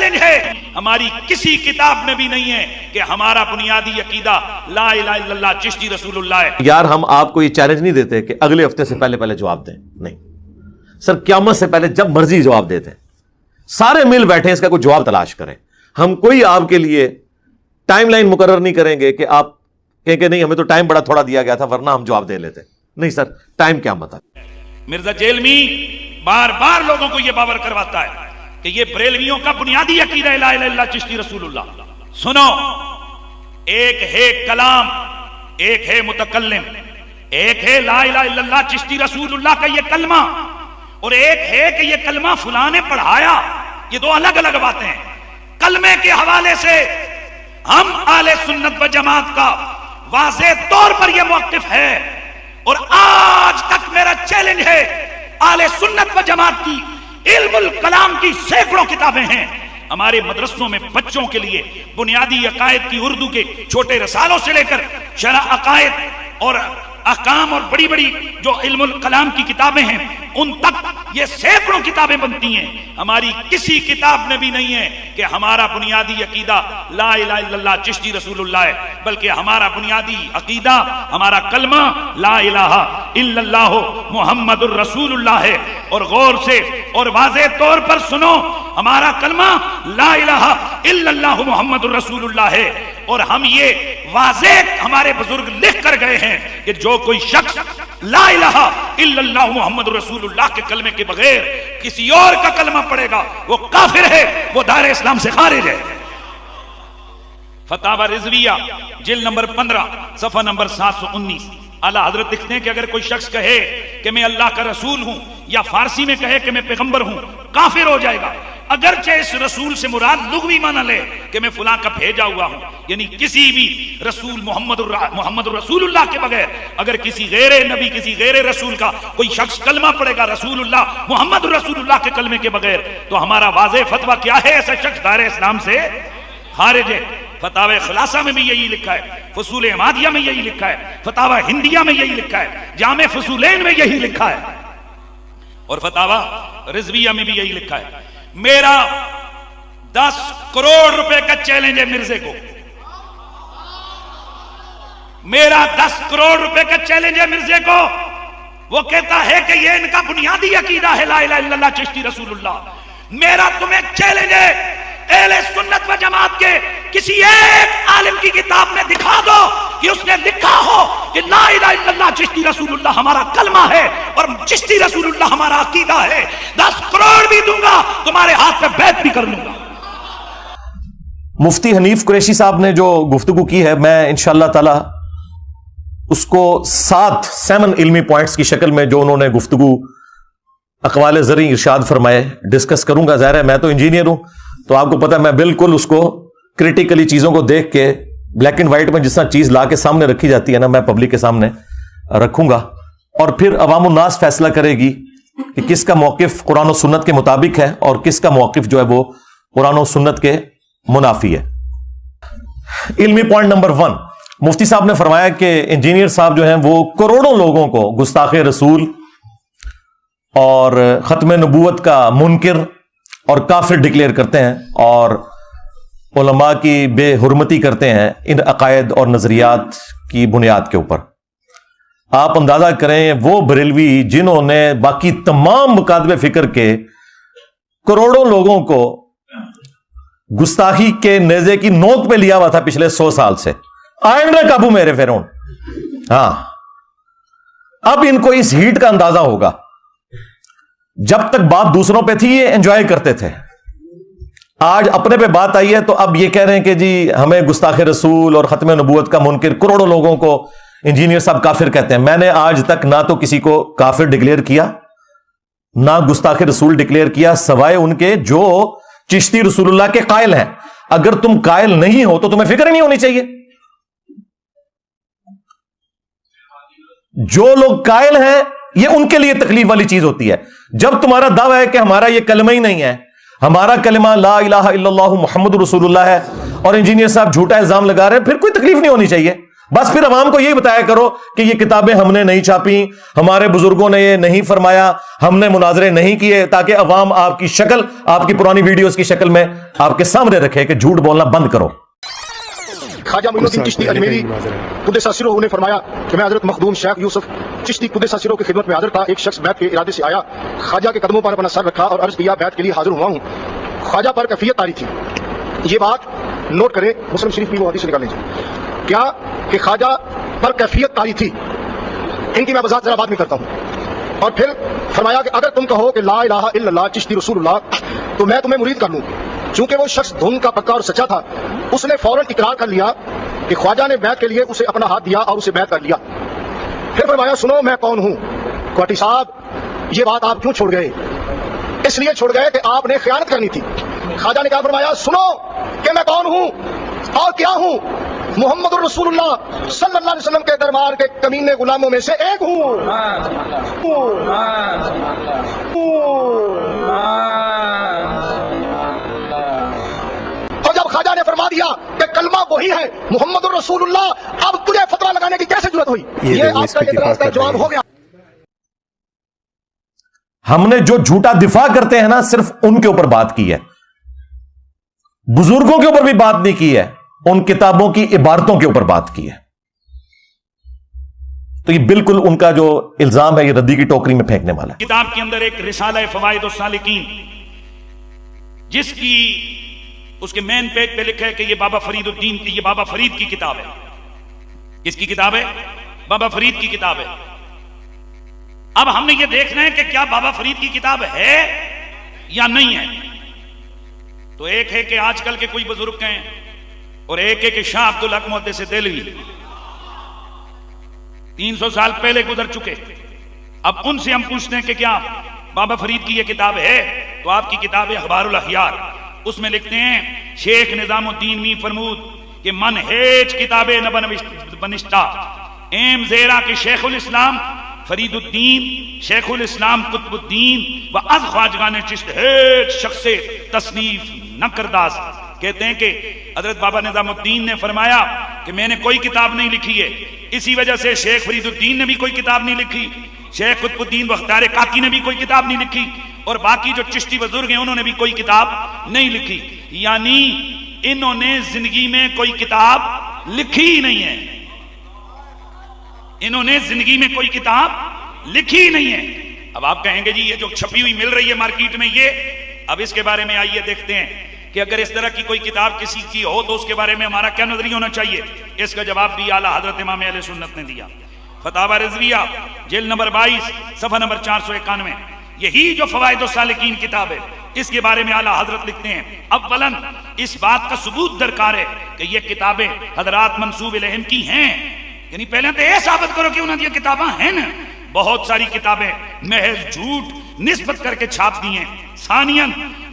Challenge ہے، ہماری کسی کتاب میں بھی نہیں ہے کہ ہمارا بنیادی عقیدہ لا الہ الا اللہ چشتی رسول اللہ ہے۔ یار ہم آپ کو یہ چیلنج نہیں دیتے کہ اگلے ہفتے سے پہلے جواب دیں، نہیں سر، قیامت سے پہلے جب مرضی جواب دیتے ہیں، سارے مل بیٹھے اس کا کوئی جواب تلاش کریں۔ ہم کوئی آپ کے لیے ٹائم لائن مقرر نہیں کریں گے کہ آپ کہیں کہ نہیں ہمیں تو ٹائم بڑا تھوڑا دیا گیا تھا ورنہ ہم جواب دے لیتے، نہیں سر، ٹائم قیامت ہے۔ مرزا جیلمی بار بار لوگوں کو یہ باور کرواتا ہے کہ یہ بریلویوں کا بنیادی عقیدہ لا الہ الا اللہ چشتی رسول اللہ۔ سنو، ایک ہے کلام، ایک ہے متکلم، ایک ہے لا الہ الا اللہ چشتی رسول اللہ کا یہ کلمہ، اور ایک ہے کہ یہ کلمہ فلاں نے پڑھایا۔ یہ دو الگ الگ باتیں ہیں۔ کلمے کے حوالے سے ہم اہل سنت و جماعت کا واضح طور پر یہ موقف ہے، اور آج تک میرا چیلنج ہے، اہل سنت و جماعت کی علم الکلام کی سینکڑوں کتابیں ہیں ہمارے مدرسوں میں بچوں کے لیے، بنیادی عقائد کی اردو کے چھوٹے رسالوں سے لے کر شرح عقائد اور احکام اور بڑی بڑی جو علم الکلام کی کتابیں ہیں ان تک یہ سینکڑوں کتابیں بنتی ہیں۔ ہماری کسی کتاب میں بھی نہیں ہے کہ ہمارا بنیادی عقیدہ لا الہ الا اللہ چشتی رسول اللہ ہے، بلکہ ہمارا بنیادی عقیدہ، ہمارا کلمہ لا الہ الا اللہ محمد الرسول اللہ ہے۔ اور غور سے اور واضح طور پر سنو، ہمارا کلمہ لا الہ الا اللہ محمد الرسول اللہ ہے، اور ہم یہ واضح ہمارے بزرگ لکھ کر گئے ہیں کہ جو کوئی شخص لا الہ الا اللہ محمد رسول اللہ کے کلمے کے بغیر کسی اور کا کلمہ پڑھے گا وہ کافر ہے، وہ دار اسلام سے خارج ہے۔ فتاوی رضویہ جلد نمبر 15 صفحہ نمبر 719، اعلی حضرت لکھتے ہیں کہ اگر کوئی شخص کہے کہ میں اللہ کا رسول ہوں، یا فارسی میں کہے کہ میں پیغمبر ہوں، کافر ہو جائے گا، اگرچہ اس رسول سے مراد لغوی معنی لے کہ میں فلاں کا بھیجا ہوا ہوں، یعنی کسی بھی رسول محمد رسول اللہ کے بغیر اگر کسی غیر نبی، کسی غیر رسول کا کوئی شخص کلمہ پڑھے گا رسول اللہ محمد رسول اللہ کے کلمے کے بغیر، تو ہمارا واضح فتویٰ کیا ہے؟ ایسا شخص دائرہ اسلام سے خارج ہے۔ فتاوی خلاصہ میں بھی یہی لکھا ہے، فصول احمدیہ میں یہی لکھا ہے، فتاوی ہندیہ میں یہی لکھا ہے، جامع فصولین میں یہی لکھا ہے، اور فتاوی رضویہ میں بھی یہی لکھا ہے۔ میرا 10 کروڑ روپے کا چیلنج ہے مرزے کو، میرا 10 کروڑ روپے کا چیلنج ہے مرزے کو۔ وہ کہتا ہے کہ یہ ان کا بنیادی عقیدہ ہے لا الہ الا اللہ چشتی رسول اللہ۔ میرا تمہیں چیلنج ہے، اہل سنت و جماعت کے کسی ایک عالم کی کتاب میں دکھا دو کہ اس نے لکھا ہو کہ لا الہ الا اللہ چشتی رسول اللہ ہمارا کلمہ ہے اور چشتی رسول اللہ ہمارا عقیدہ ہے۔ 10 کروڑ بھی دوں گا، تمہارے ہاتھ پہ بیعت بھی کر لوں گا۔ مفتی حنیف قریشی صاحب نے جو گفتگو کی ہے، میں انشاءاللہ تعالی اس کو 7 علمی پوائنٹس کی شکل میں جو انہوں نے گفتگو اقوال زرعی ارشاد فرمائے ڈسکس کروں گا۔ ظاہر ہے میں تو انجینئر ہوں، تو آپ کو پتا ہے میں بالکل اس کو کریٹیکلی چیزوں کو دیکھ کے بلیک اینڈ وائٹ میں جس طرح چیز لا کے سامنے رکھی جاتی ہے نا، میں پبلک کے سامنے رکھوں گا، اور پھر عوام الناس فیصلہ کرے گی کہ کس کا موقف قرآن و سنت کے مطابق ہے اور کس کا موقف جو ہے وہ قرآن و سنت کے منافی ہے۔ علمی پوائنٹ نمبر 1، مفتی صاحب نے فرمایا کہ انجینئر صاحب جو ہیں وہ کروڑوں لوگوں کو گستاخ رسول اور ختم نبوت کا منکر اور کافر ڈکلیئر کرتے ہیں، اور علماء کی بے حرمتی کرتے ہیں ان عقائد اور نظریات کی بنیاد کے اوپر۔ آپ اندازہ کریں وہ بریلوی جنہوں نے باقی تمام مکاتب فکر کے کروڑوں لوگوں کو گستاخی کے نیزے کی نوک پہ لیا ہوا تھا پچھلے 100 سال سے، آئندہ قابو میرے فرعون۔ ہاں، اب ان کو اس ہیٹ کا اندازہ ہوگا۔ جب تک بات دوسروں پہ تھی یہ انجوائے کرتے تھے، آج اپنے پہ بات آئی ہے تو اب یہ کہہ رہے ہیں کہ جی ہمیں گستاخ رسول اور ختم نبوت کا منکر کروڑوں لوگوں کو انجینئر صاحب کافر کہتے ہیں۔ میں نے آج تک نہ تو کسی کو کافر ڈکلیئر کیا، نہ گستاخ رسول ڈکلیئر کیا، سوائے ان کے جو چشتی رسول اللہ کے قائل ہیں۔ اگر تم قائل نہیں ہو تو تمہیں فکر ہی نہیں ہونی چاہیے۔ جو لوگ قائل ہیں یہ ان کے لیے تکلیف والی چیز ہوتی ہے۔ جب تمہارا دعویٰ ہے کہ ہمارا یہ کلمہ ہی نہیں ہے، ہمارا کلمہ لا الہ الا اللہ محمد رسول اللہ ہے، اور انجینئر صاحب جھوٹا الزام لگا رہے ہیں، پھر کوئی تکلیف نہیں ہونی چاہیے۔ بس پھر عوام کو یہی بتایا کرو کہ یہ کتابیں ہم نے نہیں چھاپی، ہمارے بزرگوں نے یہ نہیں فرمایا، ہم نے مناظرے نہیں کیے، تاکہ عوام آپ کی شکل، آپ کی پرانی ویڈیوز کی شکل میں آپ کے سامنے رکھے کہ جھوٹ بولنا بند کرو۔ خواجہ معین الدین چشتی اجمیری قدس سرہ نے فرمایا کہ میں حضرت مخدوم شیخ یوسف چشتی قدس سرہ کی خدمت میں حاضر تھا۔ ایک شخص بیعت کے ارادے سے آیا، خواجہ کے قدموں پر اپنا سر رکھا اور عرض کیا بیعت کے لیے حاضر ہوا ہوں۔ خواجہ پر کیفیت طاری تھی، یہ بات نوٹ کریں، مسلم شریف کی وہ حدیث نکال لیجیے، کیا کہ خواجہ پر کیفیت طاری تھی، ان کی میں وضاحت ذرا بعد میں کرتا ہوں۔ اور پھر فرمایا کہ اگر تم کہو کہ لا الہ الا اللہ چشتی رسول اللہ تو میں تمہیں مرید کر لوں۔ چونکہ وہ شخص دھن کا پکا اور سچا تھا، اس نے فوراً اقرار کر لیا کہ خواجہ نے بیعت کے لیے اسے اپنا ہاتھ دیا اور اسے بیعت کر لیا۔ پھر فرمایا سنو میں کون ہوں۔ کوٹی صاحب یہ بات آپ کیوں چھوڑ گئے؟ اس لیے چھوڑ گئے کہ آپ نے خیانت کرنی تھی۔ خواجہ نے کہا فرمایا سنو کہ میں کون ہوں اور کیا ہوں، محمد الرسول اللہ صلی اللہ علیہ وسلم کے دربار کے کمینے غلاموں میں سے ایک ہوں۔ اور جب خواجہ نے فرما دیا کہ کلمہ وہی ہے محمد الرسول اللہ، اب تجھے فتویٰ لگانے کی کیسے ضرورت ہوئی؟ یہ آپ کا اعتراض کا جواب ہو گیا۔ ہم نے جو جھوٹا دفاع کرتے ہیں نا صرف ان کے اوپر بات کی ہے، بزرگوں کے اوپر بھی بات نہیں کی ہے، ان کتابوں کی عبارتوں کے اوپر بات کی ہے۔ تو یہ بالکل ان کا جو الزام ہے یہ ردی کی ٹوکری میں پھینکنے والا ہے۔ کتاب کے اندر ایک رسالہ فوائد السالکین، جس کی اس کے مین پیج پہ لکھا ہے کہ یہ بابا فرید الدین کی، یہ بابا فرید کی کتاب ہے۔ کس کی کتاب ہے؟ بابا فرید کی کتاب ہے۔ اب ہم نے یہ دیکھنا ہے کہ کیا بابا فرید کی کتاب ہے یا نہیں ہے۔ تو ایک ہے کہ آج کل کے کوئی بزرگ کہیں، اور ایک ہے کہ شاہ عبدالحق محدث دہلوی 300 سال پہلے گزر چکے۔ اب ان سے ہم پوچھتے ہیں کہ کیا بابا فرید کی یہ کتاب ہے؟ تو آپ کی کتاب ہے اخبار الاخیار، اس میں لکھتے ہیں شیخ نظام الدین می فرمود کہ من ہیچ کتاب نہ بنشتہ ایم زیرہ کے شیخ الاسلام فرید الدین شیخ الاسلام قطب الدین و از خواجگان چشت ہیچ شخص تصنیف نہ کرداس۔ کہتے ہیں کہ حضرت بابا نظام الدین نے فرمایا کہ میں نے کوئی کتاب نہیں لکھی ہے، اسی وجہ سے شیخ فرید الدین نے بھی کوئی کتاب نہیں لکھی، شیخ قطب الدین بختیار کاکی نے بھی کوئی کتاب نہیں لکھی، اور باقی جو چشتی بزرگ ہیں انہوں نے بھی کوئی کتاب نہیں لکھی۔ یعنی انہوں نے زندگی میں کوئی کتاب لکھی ہی نہیں ہے، انہوں نے زندگی میں کوئی کتاب لکھی ہی نہیں ہے۔ اب آپ کہیں گے جی یہ جو چھپی ہوئی مل رہی ہے مارکیٹ میں یہ، اب اس کے بارے میں آئیے دیکھتے ہیں کہ اگر اس طرح کی کوئی کتاب کسی کی ہو تو اس کے بارے میں ہمارا کیا نظریہ ہونا چاہیے۔ اس کا جواب بھی اعلیٰ حضرت امام اہل سنت نے دیا۔ فتاوی رضویہ جلد نمبر 22 صفحہ نمبر 491، یہی جو فوائد السالکین کتاب ہے اس کے بارے میں اعلیٰ حضرت لکھتے ہیں اولاً اس بات کا ثبوت درکار ہے کہ یہ کتابیں حضرات منسوب الیہم کی ہیں، یعنی پہلے تو یہ ثابت کرو کہ انہوں نے یہ کتابیں ہیں نا۔ بہت ساری کتابیں محض جھوٹ نسبت کر کے چھاپ دی ہیں۔ ثانیاً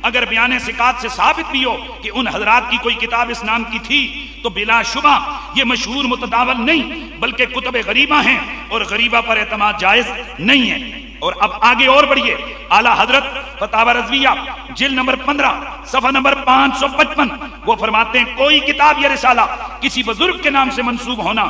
اگر بیان ثقات سے ثابت بھی ہو کہ ان حضرات کی کوئی کتاب اس نام کی تھی تو بلا شبہ یہ مشہور متداول نہیں بلکہ کتب غریبہ ہیں، اور غریبہ پر اعتماد جائز نہیں ہے۔ اور اب آگے اور بڑھیے، اعلیٰ حضرت فتاوی رضویہ جلد نمبر 15 صفحہ نمبر 555 وہ فرماتے ہیں کوئی کتاب یا رسالہ کسی بزرگ کے نام سے منسوب ہونا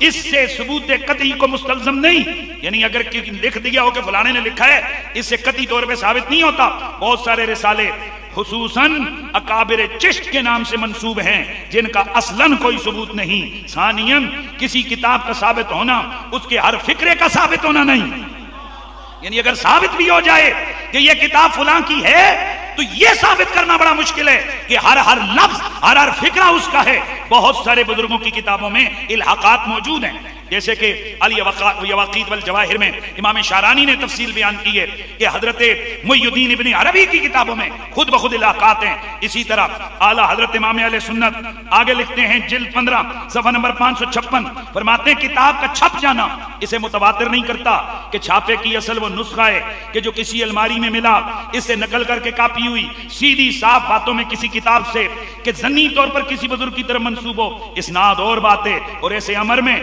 اس سے ثبوت قطعی کو مستلزم نہیں، یعنی اگر لکھ دیا ہو کہ فلانے نے لکھا ہے اس سے قطعی طور پہ ثابت نہیں ہوتا۔ بہت سارے رسالے خصوصاً اکابر چشت کے نام سے منسوب ہیں جن کا اصلاً کوئی ثبوت نہیں۔ ثانیاً کسی کتاب کا ثابت ہونا اس کے ہر فکرے کا ثابت ہونا نہیں، یعنی اگر ثابت بھی ہو جائے کہ یہ کتاب فلاں کی ہے تو یہ ثابت کرنا بڑا مشکل ہے کہ ہر لفظ ہر فکرہ اس کا ہے۔ بہت سارے بزرگوں کی کتابوں میں الحاقات موجود ہیں، جیسے کہ الیواقیت والجواہر میں امام شارانی نے تفصیل بیان کی ہے کہ حضرت محی الدین ابن عربی کی کتابوں میں خود بخود الحاقات ہیں۔ اسی طرح اعلیٰ حضرت امام اہل سنت آگے لکھتے ہیں جلد 15 صفحہ نمبر 556 فرماتے ہیں کتاب کا چھپ جانا اسے متواتر نہیں کرتا کہ چھاپے کی اصل وہ نسخہ ہے کہ جو کسی الماری میں ملا اس سے نقل کر کے کاپی ہوئی سیدھی صاف باتوں میں کسی کتاب سے کہ ضمنی طور پر کسی بزرگ کی طرف منسوب ہو، اسناد اور باتیں، اور ایسے امر میں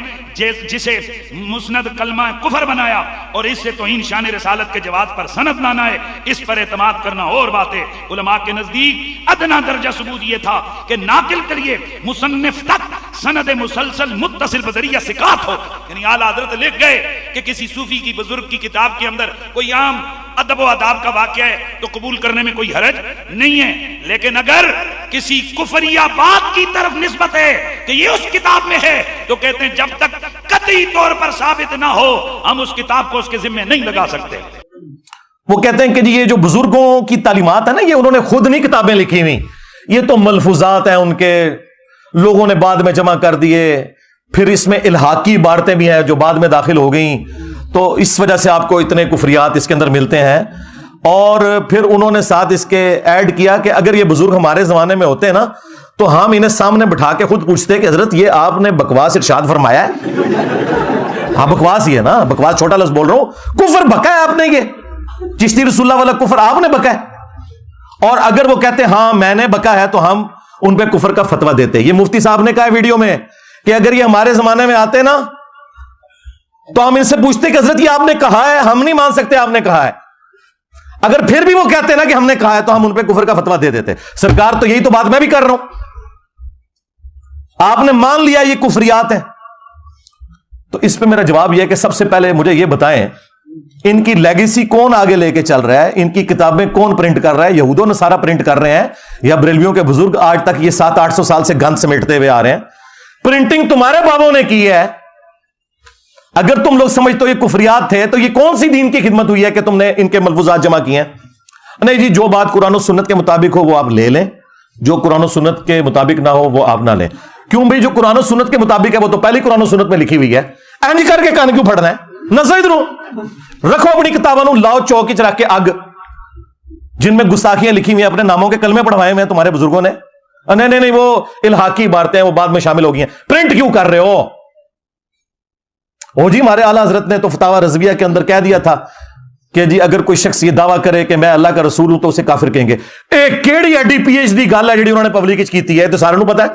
جسے مسند کلمہ کفر بنایا اور اس سے توہین شان رسالت کے جواز پر سند لانا ہے، اس پر اعتماد کرنا اور باتیں۔ علماء کے نزدیک ادنا درجہ ثبوت یہ تھا کہ ناقل کے لیے مصنف تک سند مسلسل متصل بذریعہ ثقات ہو. یعنی اعلیٰ حضرت لکھ گئے کہ کسی صوفی کی بزرگ کی کتاب کے اندر کوئی عام ادب و آداب کا واقعہ ہے تو قبول کرنے میں کوئی حرج نہیں ہے، لیکن اگر کسی کفریہ بات کی طرف نسبت ہے کہ یہ اس کتاب میں ہے تو کہتے ہیں جب تک قطعی طور پر ثابت نہ ہو ہم اس کتاب کو اس کے ذمہ نہیں لگا سکتے. وہ کہتے ہیں کہ جی یہ جو بزرگوں کی تعلیمات ہیں نا، یہ انہوں نے خود نہیں کتابیں لکھی ہوئی، یہ تو ملفوظات ہیں ان کے، لوگوں نے بعد میں جمع کر دیے، پھر اس میں الحاقی عبارتیں بھی ہیں جو بعد میں داخل ہو گئیں، تو اس وجہ سے آپ کو اتنے کفریات اس کے اندر ملتے ہیں. اور پھر انہوں نے ساتھ اس کے ایڈ کیا کہ اگر یہ بزرگ ہمارے زمانے میں ہوتے نا تو ہم انہیں سامنے بٹھا کے خود پوچھتے کہ حضرت یہ آپ نے بکواس ارشاد فرمایا ہے؟ ہاں بکواس ہی ہے نا، بکواس چھوٹا لفظ بول رہا ہوں، کفر بکا ہے آپ نے، یہ چشتی رسول اللہ والا کفر آپ نے بکا ہے. اور اگر وہ کہتے ہاں میں نے بکا ہے تو ہم ان پہ کفر کا فتویٰ دیتے. یہ مفتی صاحب نے کہا ویڈیو میں کہ اگر یہ ہمارے زمانے میں آتے نا تو ہم ان سے پوچھتے کہ حضرت یہ آپ نے کہا ہے، ہم نہیں مان سکتے آپ نے کہا ہے. اگر پھر بھی وہ کہتے نا کہ ہم نے کہا ہے تو ہم ان پہ کفر کا فتویٰ دے دیتے. سرکار تو یہی تو بات میں بھی کر رہا ہوں، آپ نے مان لیا یہ کفریات ہیں. تو اس پہ میرا جواب یہ ہے کہ سب سے پہلے مجھے یہ بتائیں ان کی لیگیسی کون آگے لے کے چل رہا ہے، ان کی کتابیں کون پرنٹ کر رہا ہے؟ یہود و نصارہ پرنٹ کر رہے ہیں یا بریلویوں کے بزرگ آج تک یہ 700-800 سال سے گند سمیٹتے ہوئے آ رہے ہیں؟ پرنٹنگ تمہارے بابوں نے کی ہے. اگر تم لوگ سمجھتے ہو یہ کفریات تھے تو یہ کون سی دین کی خدمت ہوئی ہے کہ تم نے ان کے ملفوظات جمع کیے ہیں؟ نہیں جی، جو بات قرآن و سنت کے مطابق ہو وہ آپ لے لیں، جو قرآن و سنت کے مطابق نہ ہو وہ آپ نہ لیں. کیوں بھائی؟ جو قرآن و سنت کے مطابق ہے وہ تو پہلی قرآن و سنت میں لکھی ہوئی ہے. اینج کر کے کان کیوں پھڑنا ہے؟ نظر ادھر رکھو اپنی کتابوں، لاؤ چوک چ رکھ کے اگ، جن میں گستاخیاں لکھی ہوئی ہیں، اپنے ناموں کے کلمے پڑھوائے ہوئے ہیں تمہارے بزرگوں نے. نہیں وہ الحاقی عبارتیں ہیں، وہ بعد میں شامل ہو گئی ہیں. پرنٹ کیوں کر رہے ہو؟ جی ہمارے اعلیٰ حضرت نے تو فتاوی رضویہ کے اندر کہہ دیا تھا کہ جی اگر کوئی شخص یہ دعویٰ کرے کہ میں اللہ کا رسول ہوں تو اسے کافر کہیں گے. ایک کیڑی ایڈی پی ایچ ڈی گل ہے جی انہوں نے پبلک کی ہے، تو سارے کو پتا ہے.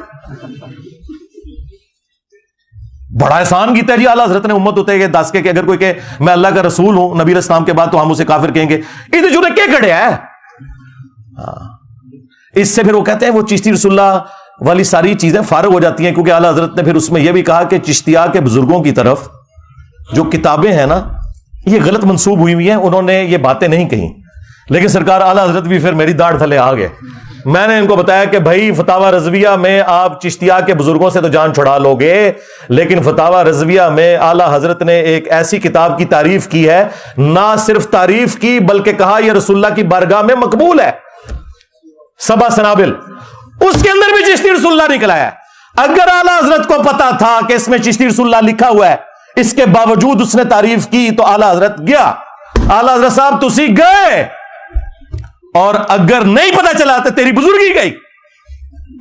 بڑا احسان کیتا ہے جی اعلیٰ حضرت نے امت ہوتے کہ دس کے کہ اگر کوئی کہ میں اللہ کا رسول ہوں نبی علیہ السلام کے بعد تو ہم اسے کافر کہیں گے. یہ تو جو نے کیا کھڑیا ہے. اس سے پھر وہ کہتے ہیں وہ چشتی رسول اللہ والی ساری چیزیں فارغ ہو جاتی ہیں، کیونکہ اعلیٰ حضرت نے پھر اس میں یہ بھی کہا کہ چشتیہ کے بزرگوں کی طرف جو کتابیں ہیں نا یہ غلط منسوب ہوئی ہوئی ہیں، انہوں نے یہ باتیں نہیں کہیں. لیکن سرکار اعلیٰ حضرت بھی پھر میری داڑھ تھلے آ گئے. میں نے ان کو بتایا کہ بھائی فتاوی رضویہ میں آپ چشتیہ کے بزرگوں سے تو جان چھڑا لو گے، لیکن فتاوی رضویہ میں اعلیٰ حضرت نے ایک ایسی کتاب کی تعریف کی ہے، نہ صرف تعریف کی بلکہ کہا یہ رسول اللہ کی بارگاہ میں مقبول ہے. سبع سنابل، اس کے اندر بھی چشتی رسول اللہ نکلا ہے. اگر اعلیٰ حضرت کو پتا تھا کہ اس میں چشتی رسول اللہ لکھا ہوا ہے، اس کے باوجود اس نے تعریف کی تو اعلیٰ حضرت گیا. اعلیٰ حضرت صاحب تسی گئے، اور اگر نہیں پتا چلا تو تیری بزرگی گئی.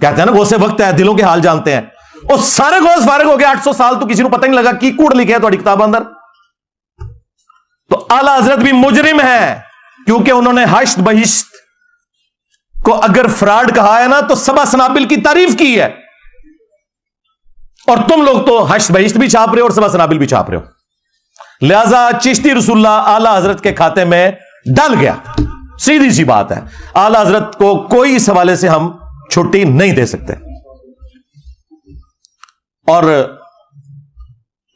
کہتے ہیں نا غوث وقت ہے، دلوں کے حال جانتے ہیں. اور سارے غوث فارغ ہو گئے 800 سال تو کسی کو پتہ نہیں لگا کی کوڑ لکھے ہے تھوڑی کتاب اندر. تو اعلیٰ حضرت بھی مجرم ہے، کیونکہ انہوں نے حشت بہشت کو اگر فراڈ کہا ہے نا تو سبع سنابل کی تعریف کی ہے، اور تم لوگ تو حشت بہشت بھی چھاپ رہے ہو اور سبع سنابل بھی چھاپ رہے ہو. لہذا چشتی رسول اللہ اعلیٰ حضرت کے کھاتے میں ڈل گیا. سیدھی سی بات ہے، اعلیٰ حضرت کو کوئی اس حوالے سے ہم چھٹی نہیں دے سکتے. اور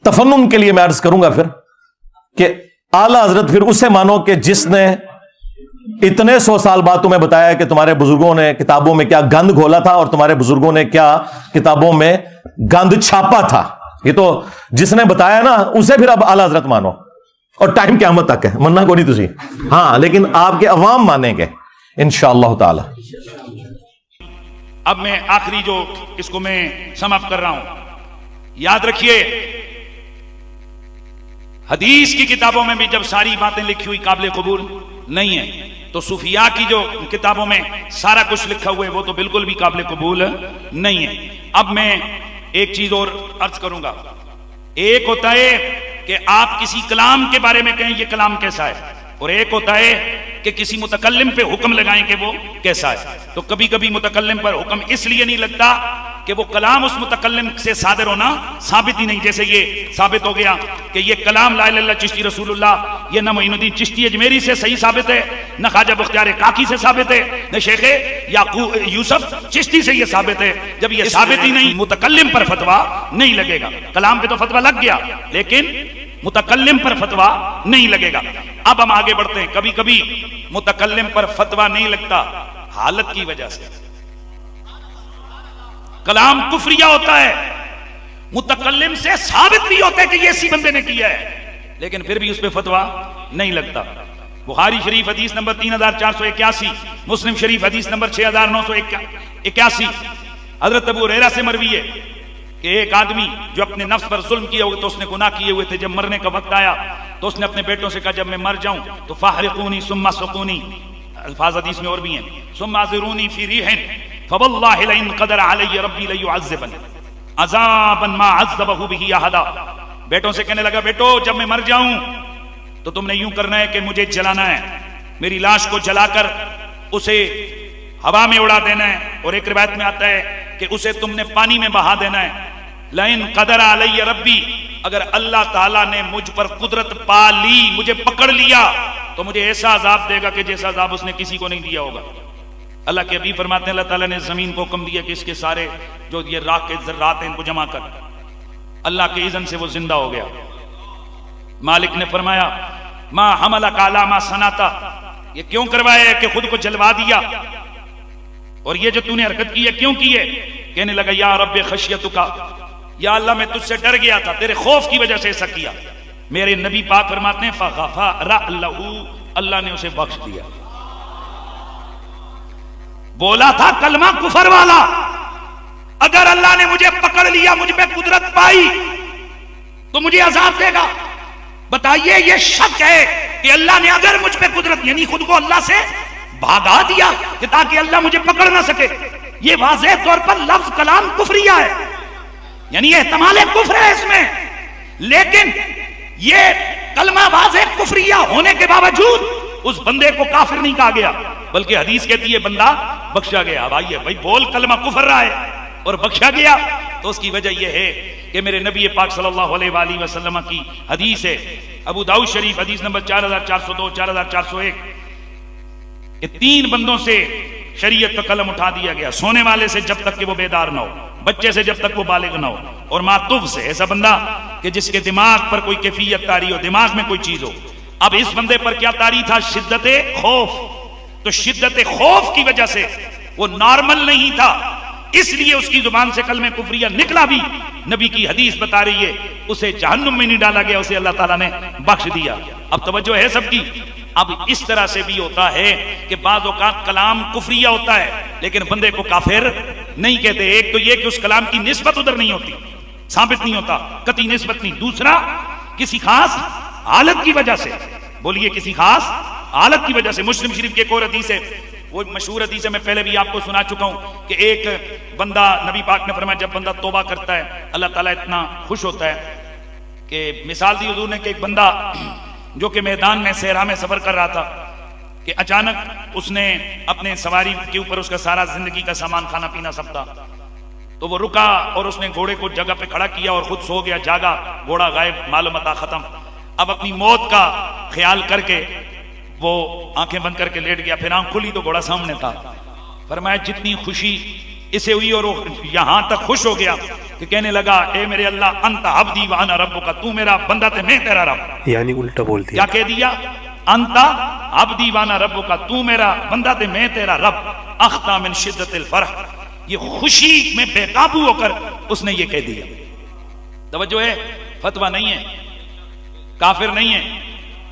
تفنن کے لیے میں عرض کروں گا پھر کہ اعلیٰ حضرت پھر اسے مانو کہ جس نے اتنے 100 سال بعد تمہیں بتایا کہ تمہارے بزرگوں نے کتابوں میں کیا گند گھولا تھا اور تمہارے بزرگوں نے کیا کتابوں میں گند چھاپا تھا. یہ تو جس نے بتایا نا اسے پھر اب اعلیٰ حضرت مانو، اور ٹائم قیامت تک ہے، مننا کو نہیں تسی. ہاں لیکن آپ کے عوام مانیں گے انشاءاللہ تعالی. اب میں آخری جو اس کو میں سم اپ کر رہا ہوں، یاد رکھیے حدیث کی کتابوں میں بھی جب ساری باتیں لکھی ہوئی قابل قبول نہیں ہے، تو صوفیاء کی جو کتابوں میں سارا کچھ لکھا ہوا ہے وہ تو بالکل بھی قابل قبول نہیں ہے. اب میں ایک چیز اور عرض کروں گا. ایک ہوتا ہے کہ آپ کسی کلام کے بارے میں کہیں یہ کلام کیسا ہے، اور ایک ہوتا ہے کہ کسی متکلم پہ حکم لگائیں کہ وہ کیسا ہے. تو کبھی کبھی متکلم پر حکم اس لیے نہیں لگتا کہ وہ کلام اس متکلم سے صادر ہونا ثابت ہی نہیں. جیسے یہ ثابت ہو گیا کہ یہ کلام لا الہ الا اللہ چشتی رسول اللہ یہ نہ معین الدین چشتی اجمیری سے صحیح ثابت ہے، نہ خواجہ بختیار کاکی سے ثابت ہے، نہ شیخ یعقوب یوسف چشتی سے یہ ثابت ہے. جب یہ ثابت ہی نہیں، متکلم پر فتویٰ نہیں لگے گا. کلام پہ تو فتویٰ لگ گیا لیکن متکلم پر فتویٰ نہیں لگے گا. اب ہم آگے بڑھتے ہیں. کبھی کبھی متکلم پر فتویٰ نہیں لگتا حالت کی وجہ سے. کلام کفریہ ہوتا ہے، متکلم سے ثابت بھی ہوتا ہے کہ یہ اسی بندے نے کیا ہے، لیکن پھر بھی اس پہ فتویٰ نہیں لگتا. بخاری شریف حدیث نمبر 3481، مسلم شریف حدیث نمبر 6981. حضرت ابو ہریرہ سے مروی ہے کہ ایک آدمی جو اپنے نفس پر ظلم کیا ہوئے تو اس نے گناہ کیے ہوئے تھے، جب مرنے کا وقت آیا تو اس نے اپنے بیٹوں سے کہا جب میں مر جاؤں تو فاحرقونی ثم سقونی، الفاظ حدیث میں اور بھی ہیں، ثم اعذرونی فی ریح فواللہ لئن قدر علی ربی لیعذبنی عذابا ما عذبہ بہ احدا. بیٹوں سے کہنے لگا بیٹو جب میں مر جاؤں تو تم نے یوں کرنا ہے کہ مجھے جلانا ہے، میری لاش کو جلا کر اسے ہوا میں اڑا دینا ہے، اور ایک روایت میں آتا ہے کہ اسے تم نے پانی میں بہا دینا ہے. لئن قدر علی ربی، اگر اللہ تعالیٰ نے مجھ پر قدرت پا لی، مجھے پکڑ لیا تو مجھے ایسا عذاب دے گا کہ جیسا عذاب اس نے کسی کو نہیں دیا ہوگا. اللہ کے حبیب فرماتے ہیں اللہ تعالیٰ نے زمین کو حکم دیا کہ اس کے سارے جو یہ راکھ کے ذرات ہیں ان کو جمع کر. اللہ کے اذن سے وہ زندہ ہو گیا. مالک نے فرمایا ما حملک علی ما صنعت، یہ کیوں کروایا ہے کہ خود کو جلوا دیا، اور یہ جو تو نے حرکت کی ہے کیوں کی ہے؟ کہنے لگا یا رب خشیتک، یا اللہ میں تجھ سے ڈر گیا تھا، تیرے خوف کی وجہ سے ایسا کیا. میرے نبی پاک فرماتے ہیں فغفر لہ، اللہ نے اسے بخش دیا. بولا تھا کلمہ کفر والا، اگر اللہ نے مجھے پکڑ لیا، مجھ پہ قدرت پائی تو مجھے عذاب دے گا. بتائیے یہ شک ہے کہ اللہ نے اگر مجھ پہ قدرت، یعنی خود کو اللہ سے بھاگا دیا کہ تاکہ اللہ مجھے پکڑ نہ سکے. یہ واضح طور پر لفظ کلام کفریہ ہے، یعنی احتمال کفر ہے اس میں، لیکن یہ کلمہ واضح کفریہ ہونے کے باوجود اس بندے کو کافر نہیں کہا گیا، بلکہ حدیث کہتی ہے بندہ بخشا گیا. اب آئیے بھائی بول کلمہ کفر رہا ہے اور بخشا گیا، تو اس کی وجہ یہ ہے کہ میرے نبی پاک صلی اللہ علیہ وآلہ وسلم کی حدیث ہے، ابو داؤد شریف حدیث نمبر 4402 4401، کہ 3 بندوں سے شریعت کا قلم اٹھا دیا گیا. سونے والے سے جب تک کہ وہ بیدار نہ ہو، بچے سے جب تک وہ بالغ نہ ہو، اور ماتوف سے ایسا بندہ کہ جس کے دماغ پر کوئی کیفیت طاری ہو، دماغ میں کوئی چیز ہو. اب اس بندے پر کیا طاری تھا؟ شدت خوف. تو شدت خوف کی وجہ سے وہ نارمل نہیں تھا، اس لیے اس کی زبان سے کلمہ کفریہ نکلا بھی. نبی کی حدیث بتا رہی ہے اسے جہنم میں نہیں ڈالا گیا، اسے اللہ تعالیٰ نے بخش دیا. اب توجہ ہے سب کی. اب اس طرح سے بھی ہوتا ہے کہ بعض اوقات کلام کفریہ ہوتا ہے لیکن بندے کو کافر نہیں کہتے. ایک تو یہ کہ اس کلام کی نسبت ادھر نہیں ہوتی، ثابت نہیں ہوتا، قطعی نسبت نہیں. دوسرا کسی خاص حالت کی وجہ سے، بولیے کسی خاص حالت کی وجہ سے. مسلم شریف کی ایک اور حدیث ہے، وہ مشہور حدیث ہے، میں پہلے بھی آپ کو سنا چکا ہوں کہ ایک بندہ، نبی پاک نے فرمایا جب بندہ توبہ کرتا ہے اللہ تعالیٰ اتنا خوش ہوتا ہے کہ مثال دی حضور نے کہ ایک بندہ جو کہ میدان میں صحرا میں سفر کر رہا تھا کہ اچانک اس نے اپنے سواری کے اوپر اس کا سارا زندگی کا سامان کھانا پینا سب تھا، تو وہ رکا اور اس نے گھوڑے کو جگہ پہ کھڑا کیا اور خود سو گیا، جاگا، گھوڑا غائب، مال و متاع ختم. اب اپنی موت کا خیال کر کے وہ آنکھیں بند کر کے لیٹ گیا. پھر آنکھ کھلی تو گھوڑا سامنے تھا. فرمایا جتنی خوشی اسے ہوئی اور وہ یہاں تک خوش ہو گیا کہ کہنے لگا اے میرے اللہ انت عبدی وانا ربک، تو میرا بندہ تے میں تیرا رب. یعنی الٹا بول دیا. کیا کہہ دیا؟ انت عبدی وانا ربک، تو میرا بندہ تے میں تیرا رب. اختا من شدت الفرح، یہ خوشی میں بے قابو ہو کر اس نے یہ کہہ دیا. توجہ ہے، فتویٰ نہیں ہے، کافر نہیں ہے،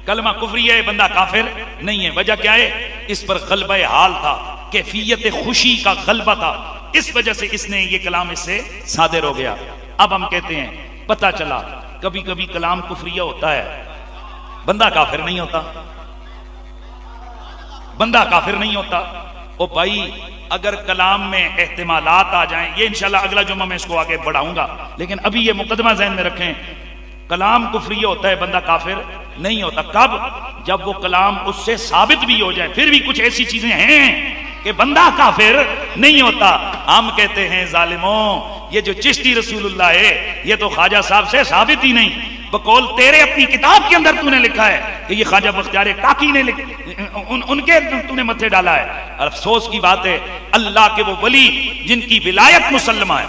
کلمہ کفری ہے، بندہ کافر نہیں ہے. وجہ کیا ہے؟ اس پر غلبہ حال تھا، کیفیت خوشی کا غلبہ تھا، اس وجہ سے اس نے یہ کلام اس سے صادر ہو گیا. اب ہم کہتے ہیں پتہ چلا کبھی کبھی کلام کفریہ ہوتا ہے، بندہ کافر نہیں ہوتا، بندہ کافر نہیں ہوتا. او بھائی اگر کلام میں احتمالات آ جائیں، یہ انشاءاللہ اگلا جمعہ میں اس کو آگے بڑھاؤں گا، لیکن ابھی یہ مقدمہ ذہن میں رکھیں، کلام کفریہ ہوتا ہے، بندہ کافر نہیں ہوتا. کب؟ جب وہ کلام اس سے ثابت بھی ہو جائے. پھر بھی کچھ ایسی چیزیں ہیں کہ بندہ کافر نہیں ہوتا. ہم کہتے ہیں ظالموں یہ جو چشتی رسول اللہ ہے یہ تو خواجہ صاحب سے ثابت ہی نہیں. بقول تیرے اپنی کتاب کے اندر تو نے لکھا ہے کہ یہ خواجہ بختیار کاکی نے ان کے تو نے متھے ڈالا ہے. اور افسوس کی بات ہے اللہ کے وہ ولی جن کی ولایت مسلمہ ہے